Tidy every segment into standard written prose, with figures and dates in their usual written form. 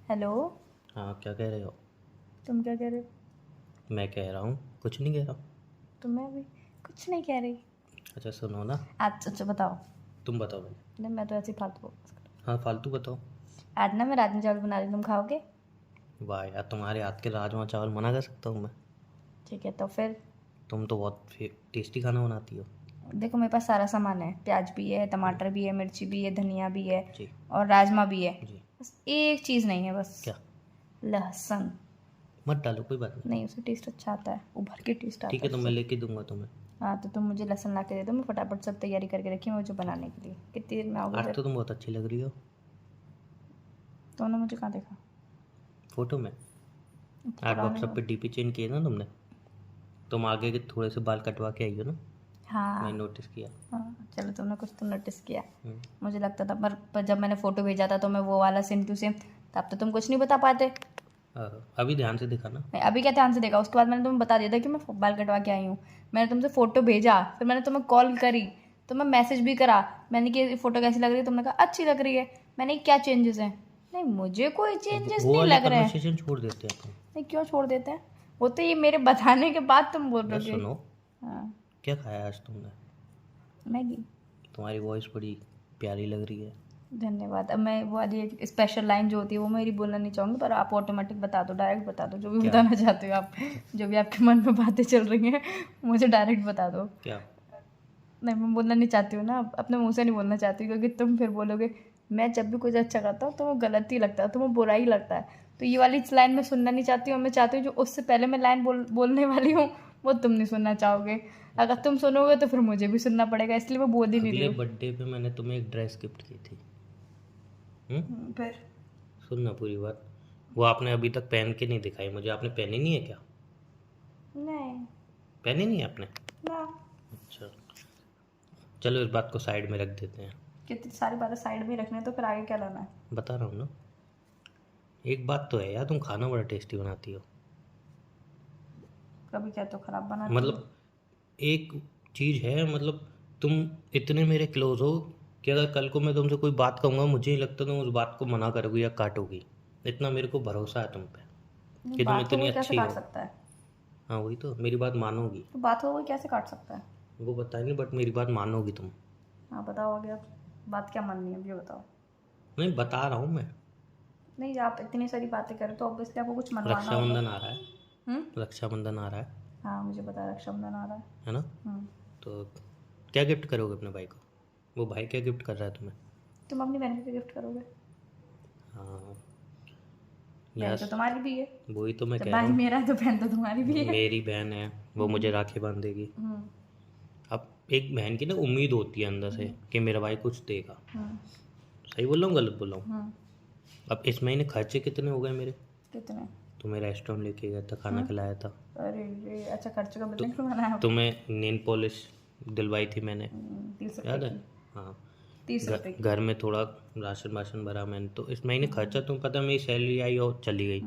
Hello. हाँ, क्या कह रहे हो? तुम क्या कह रहे हो? मैं कह रहा हूँ, कुछ नहीं कह रहा। तो मैं भी कुछ नहीं कह रही। अच्छा सुनो ना। आज अच्छा बताओ। तुम बताओ पहले। नहीं, मैं तो ऐसे ही फालतू बकवास कर रही हाँ, फालतू बताओ। हूँ। आज ना मैं राजमा चावल बना रही हूँ, तुम खाओगे? वाह यार, तुम्हारे हाथ के राजमा चावल मना कर सकता हूँ मैं? ठीक है तो फिर। तुम तो बहुत टेस्टी खाना बनाती हो। देखो मेरे पास सारा सामान है, प्याज भी है, टमाटर भी है, मिर्ची भी है, धनिया भी है जी। और राजमा भी है। जी। बस एक चीज़ नहीं है, बस क्या? लहसुन। मत डालो, कोई बात नहीं। नहीं, उससे टेस्ट अच्छा आता है, उभर के टेस्ट ठीक आता है, है तो मैं उससे। लेके दूंगा तुम्हें। हाँ तो तुम मुझे लहसुन ला के दे दो, मैं फटाफट सब तैयारी करके रखी है मुझे ठीक बनाने है। के लिए। कितनी देर में आओगे आज फिर? तो तुम बहुत अच्छी लग रही हो। तुमने मुझे कहाँ देखा? फोटो में। आज पुराने व्हाट्सएप हो। पे डीपी चेंज किए ना तुमने। तुम आगे के थोड़े से बाल कटवा के आई हो ना। मैंने हाँ। नोटिस किया। हाँ, चलो तुमने कुछ तो नोटिस किया। हम्म। मुझे लगता था पर जब मैंने फ़ोटो भेजा था तो मैं वो वाला सेम टू सेम, तब तो तुम कुछ नहीं बता पाते। अभी ध्यान से दिखा ना। नहीं, अभी क्या ध्यान से देखा? उसके बाद मैंने तुम्हें बता दिया था कि मैं बाल कटवा के आई हूँ। मैंने तुमसे फ़ोटो भेजा, फिर मैंने तुम्हें कॉल करी, तुम्हें मैसेज भी करा। मैंने कि फ़ोटो कैसी लग रही है, तुमने कहा अच्छी लग रही है। मैंने क्या चेंजेस हैं? नहीं, मुझे कोई अब चेंजेस वो नहीं वाली लग रहे हैं। कन्वर्सेशन छोड़ देते हैं तुम। नहीं, क्यों छोड़ देते हैं? वो तो ये मेरे बताने के बाद तुम बोल बस रहे हो। सुनो। हाँ। क्या खाया आज तुमने? मैगी। तुम्हारी वॉइस बड़ी प्यारी लग रही है। धन्यवाद। अब मैं वो वाली एक स्पेशल लाइन जो होती है वो मेरी बोलना नहीं चाहूँगी, पर आप ऑटोमेटिक बता दो, डायरेक्ट बता दो जो भी क्या? बताना चाहते हो आप। जो भी आपके मन में बातें चल रही हैं मुझे डायरेक्ट बता दो। क्या? नहीं, मैं बोलना नहीं चाहती हूँ ना, अपने मुंह से नहीं बोलना चाहती हूँ, क्योंकि तुम फिर बोलोगे मैं जब भी कुछ अच्छा करता हूँ तो वो गलत ही लगता है, तो वो बुरा ही लगता है। तो ये वाली लाइन मैं सुनना नहीं चाहती हूँ। मैं चाहती हूँ जो उससे पहले मैं लाइन बोलने वाली हूँ वो तुम नहीं सुनना चाहोगे। अगर तुम सुनोगे तो फिर मुझे भी सुनना पड़ेगा, इसलिए मैं बोल ही नहीं रही अगले हूँ। बर्थडे पे मैंने तुम्हें एक ड्रेस गिफ्ट की थी। फिर। सुनना पूरी बात। वो आपने अभी तक पहन के नहीं दिखाई मुझे। आपने पहनी नहीं है क्या? नहीं। पहनी नहीं है आपने? ना। अच्छा, चलो इस बात को साइड में रख देते हैं। कितनी सारी बातें साइड में रखने, तो फिर आगे क्या लाना है? बता रहा हूँ ना। एक बात तो है यार, तुम खाना बड़ा टेस्टी बनाती हो। कभी क्या तो खराब बनाती हो। मतलब एक चीज़ है, मतलब तुम इतने मेरे क्लोज हो कि अगर कल को मैं तुमसे कोई बात कहूँगा, मुझे नहीं लगता तुम उस बात को मना करोगी या काटोगी। इतना मेरे को भरोसा है तुम पे नहीं, कि तुम बात को इतनी कोई कैसे अच्छी काट हो। सकता है? हाँ वही तो, मेरी बात मानोगी। तो बात को कोई कैसे काट सकता है? वो बताएंगे बट मेरी बात मानोगी तुम। हाँ बताओ आगे आप। बात क्या माननी है ये बताओ। नहीं, बता रहा हूँ मैं। नहीं, आप इतनी सारी बातें करें तो ऑब्वियसली आपको कुछ मनवाना होगा। रक्षाबंधन आ रहा है। हम्म। रक्षाबंधन आ रहा है। हाँ मुझे पता है, रक्षाबंधन आ रहा है। है ना? हम्म। तो क्या गिफ्ट करोगे अपने भाई को? वो भाई क्या गिफ्ट कर रहा है तुम्हें? तुम अपनी बहन को गिफ्ट करोगे? हाँ। बहन तो यस। तुम्हारी भी है। वही तो मैं जब कह रहा भाई हूँ। मेरा है तो बहन तो तुम्हारी भी है। मेरी बहन है, वो मुझे राखी बांधेगी। हम्म। अब एक बहन की ना उम्मीद होती है अंदर से कि मेरा भाई कुछ देगा। हम्म। सही बोल रहा हूँ गलत बोल रहा हूँ? हम्म। अब इस महीने खर्चे कितने हो गए मेरे? कितने? तुम्हें रेस्टोरेंट लेके गया था, खाना खिलाया था। अरे रे, अच्छा खर्चे का तो बिलिंग करवाना है? तुम्हें नेल पॉलिश दिलवाई थी मैंने। 30 रुपये याद है? की। हाँ। 30 रुपये की। घर में थोड़ा राशन वाशन भरा मैंने, तो इस महीने खर्चा तुम्हें पता है, मेरी सैलरी आई और चली गई।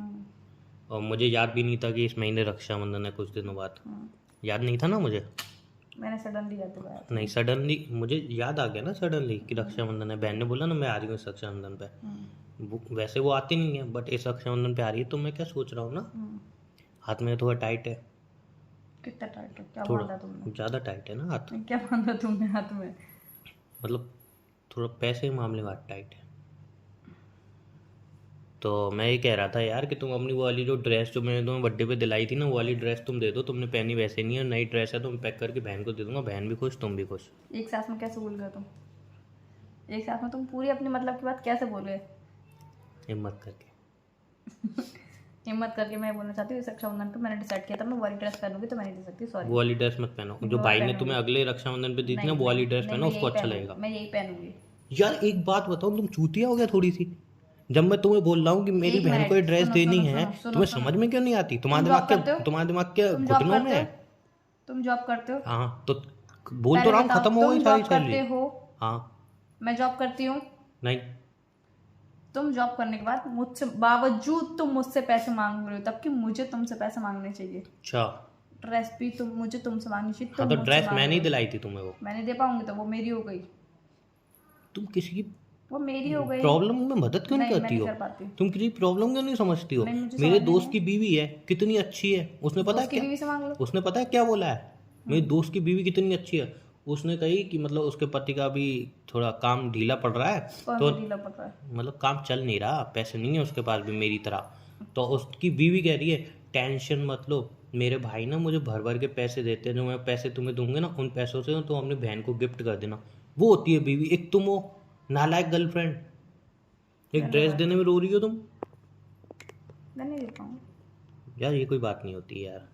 और मुझे याद भी नहीं था कि इस महीने रक्षाबंधन है कुछ दिनों बाद। याद नहीं था ना मुझे। मैंने सडनली याद दिलाया था। नहीं, सडनली मुझे याद आ गया ना, सडनली कि रक्षाबंधन है। बहन ने बोला ना मैं आ रही हूँ इस रक्षाबंधन पे। वैसे वो आती नहीं है बट इस रक्षाबंधन पे आ रही है, तो मैं क्या सोच रहा हूँ ना, हाथ में थोड़ा टाइट है। कितना टाइट है? क्या थोड़ा बांधा तुमने? ज़्यादा टाइट है ना हाथ। क्या बांधा तुमने हाथ में? मतलब थोड़ा पैसे के मामले में हाथ टाइट है। तो मैं ये कह रहा था यार कि तुम अपनी वो वाली जो ड्रेस जो मैंने तुम्हें बर्थडे पे दिलाई थी ना, वो वाली ड्रेस तुम दे दो। तुमने पहनी वैसे नहीं है, नई ड्रेस है, तो मैं पैक करके बहन को दे दूंगा। बहन भी खुश, तुम भी खुश। एक साथ में कैसे बोल गए तुम? एक साथ में तुम पूरी अपनी मतलब की बात कैसे बोल गए? हिम्मत करके। हिम्मत करके मैं बोलना चाहती हूँ, इस रक्षाबंधन पे मैंने डिसाइड किया था मैं वाली ड्रेस पहनूंगी, तो मैं नहीं दे सकती, सॉरी। वो वाली ड्रेस मत पहनो जो वो भाई ने पहनूंगी। तुम्हें अगले रक्षाबंधन पे दी थी ना, नहीं वो वाली नहीं ड्रेस नहीं, पहनो, मैं उसको यही अच्छा लगेगा। पहनूंगी, मैं यही पहनूंगी। यार एक बात बताओ, तुम चूतिया हो गया थोड़ी सी? जब मैं तुम्हें बोल रहा हूँ कि मेरी एक बहन को ये मिनट, ड्रेस सुनो देनी सुनो है, सुनो सुनो तुम्हें सुनो। समझ में क्यों नहीं आती? तुम जॉब करते हो? तुम्हारे दिमाग के तुम जॉब घुटनों में करते हो? है? तुम जॉब करते हो? हाँ तो बोल तो पहले रहा हूँ, बताओ, खत्म हो गई तुम सारी जॉब सैलरी। करते हो? हाँ। मैं जॉब करती हूँ। नहीं। तुम जॉब करने के बाद मुझसे बावजूद तुम मुझसे पैसे मांग रहे हो, तब कि मुझे तुमसे पैसे मांगने चाहिए। अच्छा। ड्रेस भी तुम मुझे तुमसे मांगनी चाहिए, हाँ तुम तो मुझसे ड्रेस मांग मैं रहे नहीं हो। दिलाई थी तुम्हें वो। मैं नहीं दे पाऊंगी तो वो मेरी हो गई। तुम किसी की वो मेरी हो गई। प्रॉब्लम में मदद क्यों नहीं नहीं, मैं करती नहीं हो? कर पाती। तुम किसी प्रॉब्लम क्यों नहीं समझती हो? नहीं, मुझे मेरे समझ दोस्त नहीं की बीवी है, कितनी अच्छी है। उसने पता है दोस्त की क्या, बीवी से मांग लो। उसने पता है क्या बोला है? मेरे दोस्त की बीवी कितनी अच्छी है। उसने कही कि मतलब उसके पति का भी थोड़ा काम ढीला पड़ रहा है, कौन तो सा ढीला पड़ रहा है? मतलब काम चल नहीं रहा, पैसे नहीं है उसके पास भी मेरी तरह। तो उसकी बीवी कह रही है टेंशन मत लो, मेरे भाई ना मुझे भर भर के पैसे देते हैं, जो मैं पैसे तुम्हें दूंगे ना उन पैसों से तो अपनी बहन को गिफ्ट कर देना। वो होती है बीवी। एक तुम हो नालायक गर्लफ्रेंड, एक मैं नहीं ड्रेस कर- देने में रो रही हो तुम। मैं नहीं दे पाऊंगी। यार ये कोई बात नहीं होती है यार।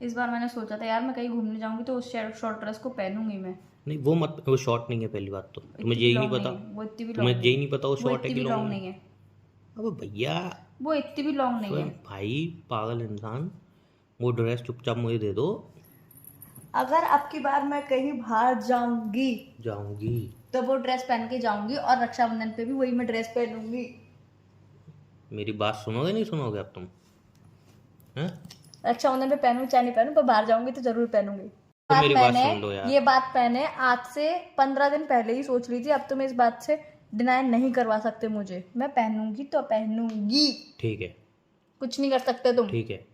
इस बार मैंने सोचा था यार मैं कहीं घूमने जाऊंगी तो उस शॉर्ट ड्रेस को पहनूंगी मैं। नहीं वो मत, वो शॉर्ट नहीं है पहली बात तो, तुम्हें इतनी यही नहीं लॉन्ग पता। नहीं है वो, इतनी भी तुम्हें लॉन्ग यही नहीं नहीं पता वो वो शॉर्ट है इतनी कि भी लॉन्ग लॉन्ग है। नहीं है। अबे भैया, वो इतनी भी लॉन्ग नहीं अबे है। भाई पागल इंसान, वो ड्रेस चुपचाप मुझे दे दो। अगर अब की बार मैं कहीं बाहर जाऊंगी जाऊंगी। तो वो ड्रेस पहन के जाऊंगी और रक्षाबंधन पे भी वही मैं ड्रेस पहनूंगी। मेरी बात सुनोगे नहीं सुनोगे अब तुम? हैं? रक्षाबंधन पे पहनूं चाहे नहीं पहनूं पर बाहर जाऊंगी तो जरूर पहनूंगी। तो मेरी बात सुन लो यार। ये बात मैंने आज से 15 दिन पहले ही सोच ली थी। अब तुम इस बात से डिनाई नहीं करवा सकते मुझे। मैं पहनूंगी तो पहनूंगी। ठीक है, कुछ नहीं कर सकते तुम। ठीक है।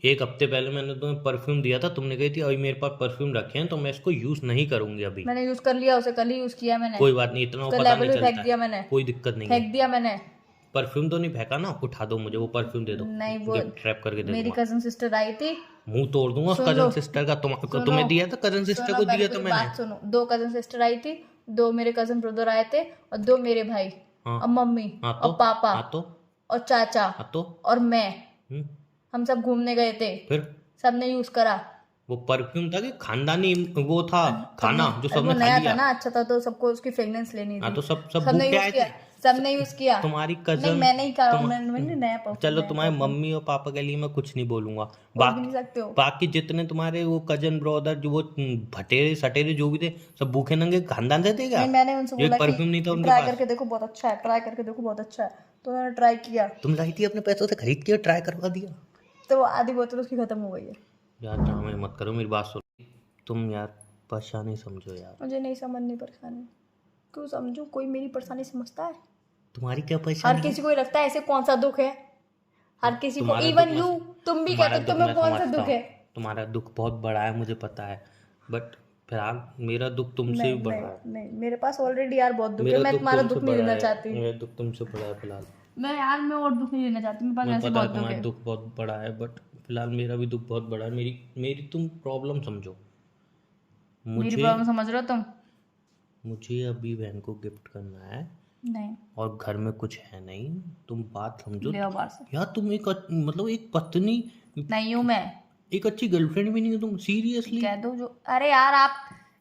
एक हफ्ते पहले मैंने तुम्हें परफ्यूम दिया था, तुमने कही थी अभी मेरे पास परफ्यूम रखे हैं तो मैं इसको यूज नहीं करूंगी अभी। मैंने यूज कर लिया उसे, कल ही यूज किया मैंने। कोई बात नहीं, इतना उसका पता लेवल नहीं भी फेंक चलता दिया है, मैंने। कोई दिक्कत नहीं है। फेंक दिया मैंने। परफ्यूम तो नहीं फेंका ना, उठा दो मुझे वो परफ्यूम दे दो। नहीं वो गिफ्ट रैप करके दे मेरी दूंगा। कजन सिस्टर आई थी। मुंह तोड़ दूंगा सुन लो। कजन सिस्टर का। सुनो। तुम्हें दिया था कजन सिस्टर सुनो को, पहले दिया था पूरी मैंने। बात सुनो। 2 कजन सिस्टर आई थी, 2 मेरे कजन ब्रदर आए थे और 2 मेरे भाई हाँ। और मम्मी हाँ तो, और पापा हाँ तो, और चाचा हाँ तो, और मैं। हम्म, हम सब घूमने गए थे। फिर सबने यूज करा। वो परफ्यूम था कि खानदानी वो था खाना जो वो सबने खा नया था लिया? ना, अच्छा था तो सबको उसकी फ्रेग्रेंस लेनी हाँ थी। तो सब सब सबने भूख के यूज आए किया। थे। सबने यूज किया। तुम्हारी नहीं कजन, मैं नहीं कहा, तुम मैंने नया चलो नया तुम्हारे perfume। मम्मी और पापा के लिए मैं कुछ नहीं बोलूंगा। बोल भी नहीं सकते हो। बाकी जितने तुम्हारे वो कजन ब्रदर जो वो भटेरे सटेरे जो भी थे, सब भूखे नंगे खानदान से थे क्या? नहीं मैंने उनसे जो एक बोला परफ्यूम नहीं था कि उनके ट्राई पास। करके देखो बहुत अच्छा है, ट्राई करके देखो बहुत अच्छा है। तो उन्होंने ट्राई किया तुम लाई थी अपने पैसों से खरीद के, ट्राई करवा दिया। तो वो आधी बोतल उसकी खत्म हो गई है। यार ड्रामे मत करो, मेरी बात सुनो तुम यार, परेशानी समझो यार। मुझे नहीं समझनी परेशानी। क्यों समझूं? कोई मेरी परेशानी समझता है? तुम्हारी क्या हर परेशानी किसी को ही लगता है ऐसे कौन सा दुख है। हर किसी को, तुम्हारा इवन दुख यू, मैं- तुम भी तुम्हारा कहते हो दुख तुम्हें मैं कौन सा समझता दुख है। हूँ। तुम्हारा दुख बहुत बड़ा है मुझे पता है, बट फिलहाल मेरा दुख तुमसे नहीं भी बड़ा नहीं है। नहीं, मेरे पास ऑलरेडी यार बहुत दुख है। मेरा मैं दुख तुम्हारा तुमसे दुख नहीं बड़ा लेना है। चाहती। मेरा दुख तुमसे बड़ा है फिलहाल। मैं और दुख नहीं लेना चाहती। मेरे पास मुझे ऐसे पता है बहुत दुख तुम्हारा है। दुख बहुत बड़ा है, बट फिलहाल मेरा भी दुख बहुत बड़ा है। मेरी मेरी तुम प्रॉब्लम समझो। मेरी मुझे प्रॉब्लम समझ रहे हो तुम? मुझे अभी बहन को गिफ्ट करना है नहीं और घर में कुछ है नहीं। तुम बात समझो ले आओ बाहर से। यार। तुम एक मतलब एक पत्नी, नहीं हूँ मैं। एक अच्छी गर्लफ्रेंड भी नहीं हो तुम, सीरियसली। कह दो जो, अरे यार आप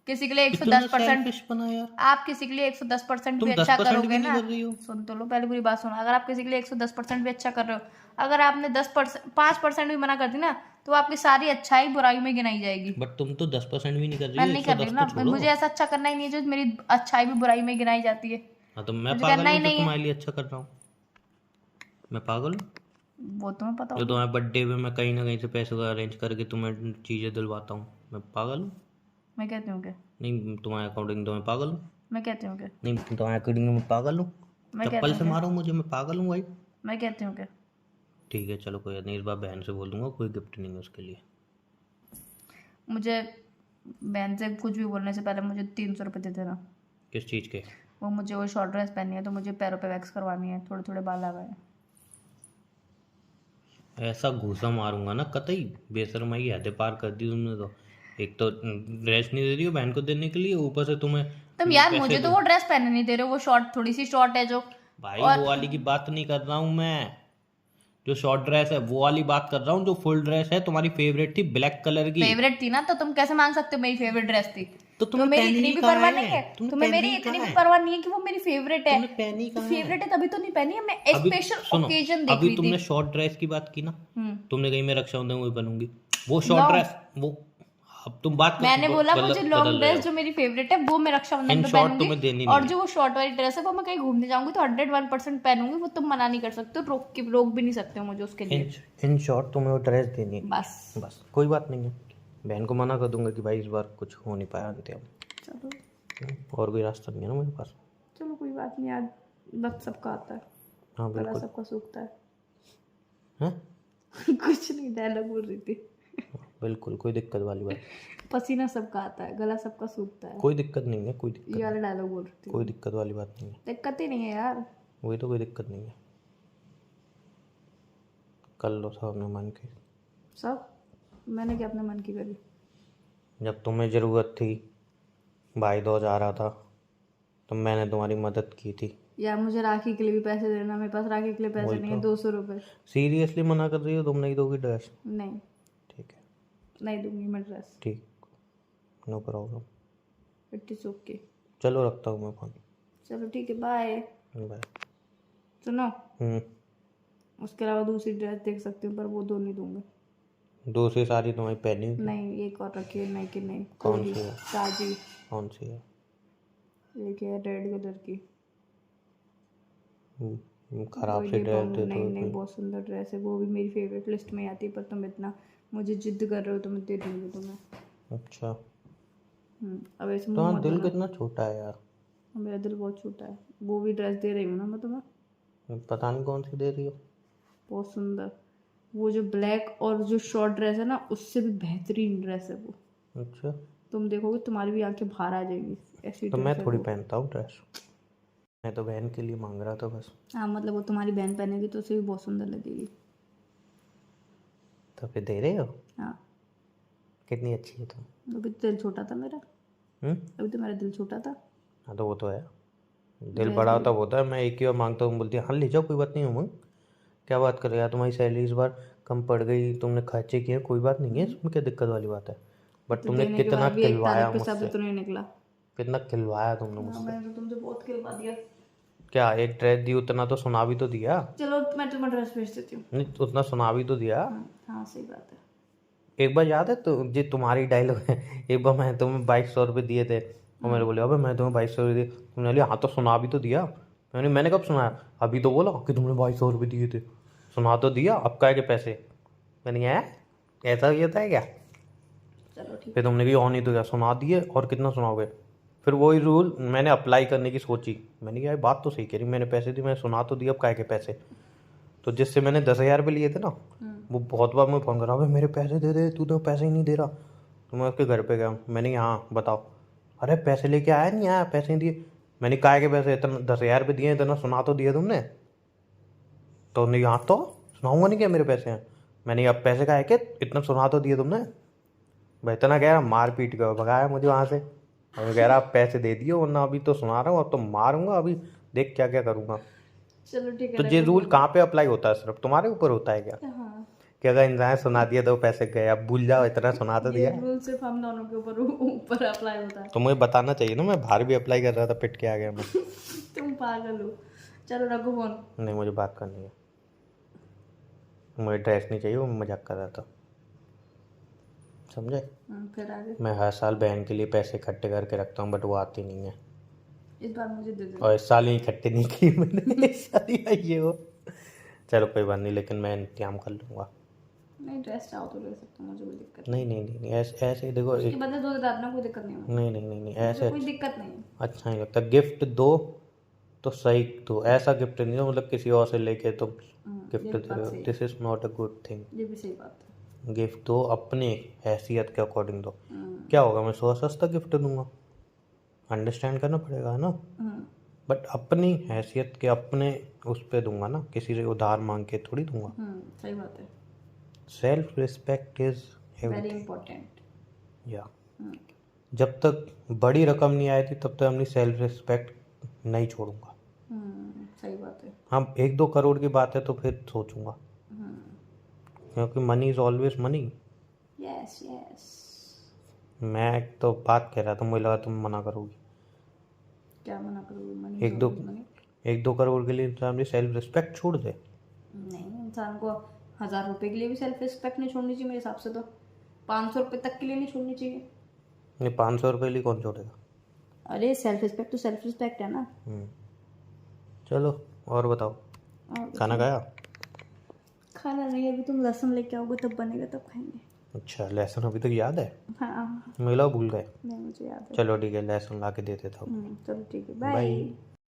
किसी के लिए इतना 110%, सेल्फिश बना यार। आप किसी के लिए 110% तुम भी अच्छा 10% भी करोगे नहीं ना। कर रही हो। सुन तो लो पहले पूरी बात सुनो। अगर आप किसी के लिए 110% भी अच्छा कर रहे हो, अगर आपने 10% 5% भी मना कर दी ना तो आपकी सारी अच्छाई बुराई में गिनाई जाएगी। बट तुम तो 10% भी नहीं कर मैं रही हो। नहीं कर रही 110 हूँ ना। तो छोड़ो। मुझे ऐसा अच्छा करना ही नहीं है जो मेरी अच्छाई भी बुराई में गिनाई जाती है। हाँ तो मैं मुझे पागल करना ही हूँ जो नहीं है। तुम्हारे लिए अच्छा कर रहा हूँ? मैं पागल हूँ वो तुम्हें पता जो होगा। तुम्हारे बर्थडे पे मैं कहीं ना कहीं से पैसे अरेंज करके तुम्हें चीज़ें दिलवाता हूँ? मैं पागल हूँ? मैं कहती हूँ क्या? नहीं तुम्हारे अकॉर्डिंग तो मैं पागल हूँ। मैं कहती हूँ क्या? नहीं तुम्हारे अकॉर्डिंग मैं पागल हूँ। मैं कहती चप्पल हूँ से क्या? मारो मुझे, मैं पागल हूँ भाई। मैं कहती हूँ क्या? ठीक है चलो कोई बात नहीं, इस बार बहन से बोल दूंगा कोई गिफ्ट नहीं है उसके लिए। मुझे बहन से कुछ भी बोलने से पहले मुझे 300 रुपये दे देना। किस चीज़ के? वो मुझे वो शॉर्ट ड्रेस पहननी है तो मुझे पैरों पे वैक्स करवानी है, थोड़े थोड़े बाल आ गए हैं। ऐसा घूसा मारूंगा ना कतई, बेशर्माई हद पार कर दी तुमने तो। एक तो ड्रेस नहीं दे रही हो बहन को देने के लिए, ऊपर से तुम्हें तुम यार पैसे मुझे तो दो। वो ड्रेस पहनने नहीं दे रहे हो। वो शॉर्ट, थोड़ी सी शॉर्ट है जो। भाई और वो वाली की बात नहीं कर रहा हूँ मैं, जो शॉर्ट ड्रेस है वो वाली बात कर रहा हूँ। जो फुल ड्रेस है तुम्हारी फेवरेट थी ब्लैक कलर की। फेवरेट थी ना तो तुम कैसे मांग सकते हो मेरी फेवरेट ड्रेस थी? तो तुम्हें मेरी इतनी भी परवाह नहीं है। तुम्हें मेरी इतनी भी परवाह नहीं है कि वो मेरी फेवरेट है। तुमने पहनी कहाँ है? फेवरेट है तभी तो नहीं पहनी है। मैं अभी स्पेशल सुनो, ओकेजन देख अभी रही तुमने थी। शॉर्ट ड्रेस की बात की ना, हम्म। तुमने कही मैं रक्षाबंधन में बनूंगी वो शॉर्ट No. ड्रेस। वो अब तुम बात मैंने बोला गलत मुझे बदल लॉन्ग रहे ड्रेस हो। जो मेरी फेवरेट है वो मैं रक्षाबंधन इन पे शॉर्ट तुम्हें देनी पहनूंगी। नहीं और है। जो वो शॉर्ट वाली ड्रेस है वो मैं कहीं घूमने जाऊंगी तो 101% पहनूंगी। वो तुम मना नहीं कर सकते हो, रोक भी नहीं सकते हो मुझे उसके लिए। इन शॉर्ट तुम्हें वो ड्रेस देनी है बस बस, कोई बात नहीं है। बहन को मना कर दूंगा कि भाई इस बार कुछ हो नहीं पाया अंतिम। चलो। और कोई रास्ता नहीं है ना मेरे पास। चलो कोई बात नहीं यार, वक्त सबका आता है, हाँ गला बिल्कुल। सबका सूखता है। हाँ कुछ नहीं, डायलॉग बोल रही थी। बिल्कुल, कोई दिक्कत वाली बात, पसीना सबका आता है, गला सबका सूखता है। कोई दिक्कत नहीं है, कोई ये दिक्कत, वाला डायलॉग बोल रही कोई थी। दिक्कत वाली बात नहीं है। दिक्कत ही नहीं है यार। वही तो, कोई दिक्कत नहीं है, कर लो सब अपने मन की। सब मैंने क्या अपने मन की करी? जब तुम्हें ज़रूरत थी, भाई दूज आ रहा था, तो मैंने तुम्हारी मदद की थी। यार मुझे राखी के लिए भी पैसे देना, मेरे पास राखी के लिए पैसे वही नहीं है, तो। 200 रुपये। सीरियसली मना कर रही हो तुम, नहीं दोगी ड्रेस? नहीं, ठीक है, नहीं दूंगी मैं ड्रेस। ठीक, no problem. It is okay. चलो रखता हूँ मैं फोन। चलो ठीक है, बाय। बाय। सुनो, हम्म। उसके अलावा दूसरी ड्रेस देख सकती हूँ, पर वो दो नहीं दूंगी। दूसरी साड़ी तुम्हारी पहनी हुई थी? नहीं, एक और रखी है, नहीं कि नहीं। कौन कोई सी है? साजी। कौन सी है? एक है रेड कलर की। खराब कोई सी नहीं ड्रेस पाऊंगी, दे नहीं दो नहीं, कोई। बहुत सुंदर ड्रेस है, वो भी मेरी फेवरेट लिस्ट में आती है, पर तुम इतना मुझे जिद कर रहे हो तो मैं दे दूंगी तुम्हें। अच्छा, अब ऐसे मुंह तुम्हारा मत दिल बना। कितना छोटा है यार। मेरा दिल बहुत छोटा है। वो भी ड्रेस दे रही हूँ ना मैं तुम्हें, पता नहीं कौन सी दे रही हो। बहुत सुंदर। वो जो ब्लैक और जो शॉर्ट ड्रेस है ना, उससे भी बेहतरीन ड्रेस है वो। अच्छा, तुम देखोगे तुम्हारी भी आंखें बाहर आ जाएंगी, ऐसी तो ड्रेस मैं है थोड़ी वो। पहनता हूँ ड्रेस, मैं तो बहन के लिए मांग रहा था बस। हाँ मतलब वो तुम्हारी बहन पहनेगी तो उसे भी बहुत सुंदर लगेगी। तो फिर दे रहे हो? हाँ, कितनी अच्छी है तुम। अभी तो दिल छोटा था मेरा, अभी तो मेरा दिल छोटा था। हाँ तो वो तो है, दिल ड्रेस बड़ा भी होता होता है। मैं एक ही बार मांगता हूँ, बोलती है हाँ ले जाओ कोई बात नहीं उमंग, क्या बात कर रहे हो यार, तुम्हारी सैलरी इस बार कम पड़ गई, तुमने खर्चे किए, कोई बात नहीं है, इसमें क्या दिक्कत वाली बात है। बट तो तुमने देने के कितना बाद भी एक खिलवाया तारीख पे मुझसे, सब तो नहीं निकला। कितना खिलवाया तुमने हाँ, मुझसे। मैंने तो तुमसे बहुत खिलवा दिया। क्या एक ड्रेस दी, उतना तो सुना भी तो दिया। चलो मैं तुम्हें ड्रेस भेज देती हूँ। नहीं, उतना सुना भी तो दिया। हाँ सही बात है। एक बार याद है तो जी तुम्हारी डायलॉग है, एक बार मैं तुम्हें 2200 रुपये दिए थे, और मेरे बोले अबे मैं तुम्हें 2200 दिए, तुमने बोले हाँ तो सुना भी तो दिया। मैंने कब सुनाया, अभी तो बोला कि तुमने 2200 रुपये दिए थे, सुना तो दिया, अब क्या के पैसे। मैंने आया ऐसा ही होता है क्या। चलो ठीक फिर तुमने भी और नहीं तो क्या, सुना दिए और कितना सुनाओगे। फिर वही रूल मैंने अप्लाई करने की सोची, मैंने कहा ये बात तो सही कह रही, मैंने पैसे दिए, मैंने सुना तो दिया, अब क्या के पैसे। तो जिससे मैंने 10,000 रुपये लिए थे ना, वो बहुत बार मैं फ़ोन कर रहा, भाई मेरे पैसे दे दे, तू तो पैसे ही नहीं दे रहा। तो मैं उसके घर पे गया, मैंने कहा हाँ बताओ, अरे पैसे लेके आया नहीं आया, पैसे नहीं दिए। मैंने कहा के पैसे, इतना 10,000 रुपये दिए, इतना सुना तो दिया तुमने। तो नहीं हाँ तो सुनाऊंगा नहीं क्या, मेरे पैसे हैं। मैंने अब पैसे का है कि इतना सुना तो दिए तुमने। भाई इतना कह रहा, मार पीट कर भगाया मुझे वहाँ से, और कह रहा आप पैसे दे दिए, वरना अभी तो सुना रहा हूँ, अब तो मारूंगा, अभी देख क्या क्या करूँगा। चलो ठीक है, तो ये रूल कहाँ पे अप्लाई होता है, सिर्फ तुम्हारे ऊपर होता है क्या, हाँ कि अगर इंसान सुना दिया तो पैसे गए, अब भूल जाओ, इतना सुना तो ये दिया। रूल सिर्फ हम दोनों के ऊपर अप्लाई होता है। तो मुझे बताना चाहिए ना, मैं बाहर भी अप्लाई कर रहा था, पिट के आ गया मैं। तुम पागल हो। चलो रखो फोन। नहीं मुझे बात करनी है, मुझे ड्रेस नहीं चाहिए, वो मैं मजाक कर रहा था, समझे। फिर आगे। मैं हर साल बहन के लिए पैसे इकट्ठे करके रखता हूँ, बट वो आती नहीं है, इस बार मुझे दे दो। और इस साल ही इकट्ठे नहीं किए मैंने, इस साल ही आई है वो। चलो कोई बात नहीं, लेकिन मैं इंतजाम कर लूँगा। नहीं, ड्रेस चाहो तो ले सकते हो, मुझे कोई दिक्कत नहीं नहीं नहीं नहीं, ऐसे ऐसे ही देखो नहीं। उसके बदले 2,000 ना, कोई दिक्कत नहीं है। नहीं नहीं नहीं नहीं, मुझे ऐसे कोई दिक्कत नहीं है। अच्छा नहीं लगता। गिफ्ट दो तो सही दो, ऐसा गिफ्ट नहीं दो मतलब किसी और से लेके तुम गिफ्ट ये दे भी रहे बात हो, सही है। This is not a good thing. ये भी सही बात है। गिफ्ट दो अपने हैसियत के अकॉर्डिंग दो। क्या होगा, मैं सस्ता गिफ्ट दूंगा, अंडरस्टैंड करना पड़ेगा है ना। बट अपनी हैसियत के अपने उस पे दूंगा ना, किसी से उधार मांग के थोड़ी दूंगा। सही बात है। Self respect is very everything. Important. या जब तक बड़ी रकम नहीं आई थी तब तक अपनी सेल्फ रिस्पेक्ट नहीं छोड़ूंगा। सही बात है। हम 1-2 करोड़ की बात है तो फिर सोचूंगा, क्योंकि money is always money. Yes yes. मैं एक तो बात कह रहा था, मुझे लगा तुम मना करोगी। क्या मना करोगे? मनी 1-2 करोड़ के लिए इंसान अपनी सेल्फ रिस्पेक्ट छोड़ दे। नहीं, इंसान को 1,000 रुपए के लिए भी सेल्फ रिस्पेक्ट नहीं छोड़नी चाहिए मेरे हिसाब से। तो 500 रुपए तक के लिए नहीं छोड़नी चाहिए। नहीं 500 रुपये लिए कौन छोड़ेगा। अरे सेल्फ रिस्पेक्ट तो सेल्फ रिस्पेक्ट है ना। चलो और बताओ, और खाना खाया? खाना नहीं, अभी तुम लहसुन लेके आओगे तब बनेगा, तब खाएंगे। अच्छा लहसुन अभी तक याद है? हाँ मिला भूल गए? नहीं, मुझे याद है। चलो ठीक है, लहसुन ला के दे देता हूँ। चलो ठीक है, बाय। बाय।